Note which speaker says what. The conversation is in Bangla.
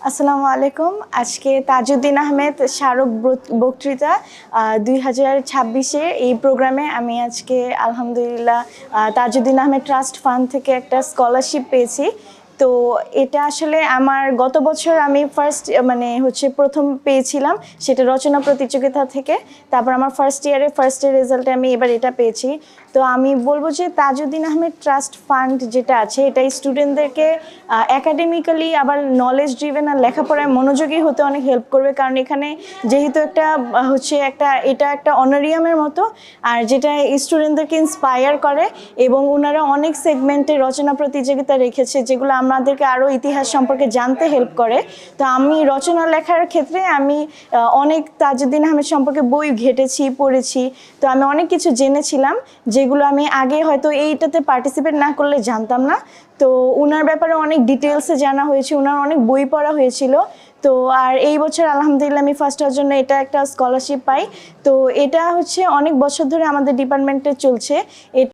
Speaker 1: আসসালামু আলাইকুম। আজকে তাজউদ্দিন আহমেদ স্মারক বক্তৃতা 2026-এর এই প্রোগ্রামে আমি আজকে আলহামদুলিল্লাহ তাজউদ্দিন আহমেদ ট্রাস্ট ফান্ড থেকে একটা স্কলারশিপ পেয়েছি। তো এটা আসলে আমার গত বছর আমি প্রথম পেয়েছিলাম, সেটা রচনা প্রতিযোগিতা থেকে। তারপর আমার ফার্স্ট ইয়ারের রেজাল্টে আমি এবার এটা পেয়েছি। তো আমি বলবো যে তাজউদ্দিন আহমেদ ট্রাস্ট ফান্ড যেটা আছে, এটা স্টুডেন্টদেরকে একাডেমিক্যালি আবার নলেজ ড্রিভেন আর লেখাপড়ায় মনোযোগী হতে অনেক হেল্প করবে। কারণ এখানে যেহেতু এটা একটা অনারিয়ামের মতো, আর যেটা স্টুডেন্টদেরকে ইন্সপায়ার করে, এবং ওনারা অনেক সেগমেন্টে রচনা প্রতিযোগিতা রেখেছে যেগুলো আমাদেরকে আরও ইতিহাস সম্পর্কে জানতে হেল্প করে। তো আমি রচনা লেখার ক্ষেত্রে আমি অনেক তাজউদ্দিন আহমেদ সম্পর্কে বই ঘেটেছি, পড়েছি। তো আমি অনেক কিছু জেনেছিলাম যেগুলো আমি আগে হয়তো এইটাতে পার্টিসিপেট না করলে জানতাম না। তো ওনার ব্যাপারে অনেক ডিটেলসে জানা হয়েছে, ওনার অনেক বই পড়া হয়েছিল। তো আর এই বছর আলহামদুলিল্লাহ আমি ফার্স্ট হওয়ার জন্য এটা একটা স্কলারশিপ পাই। তো এটা অনেক বছর ধরে আমাদের ডিপার্টমেন্টে চলছে। এটা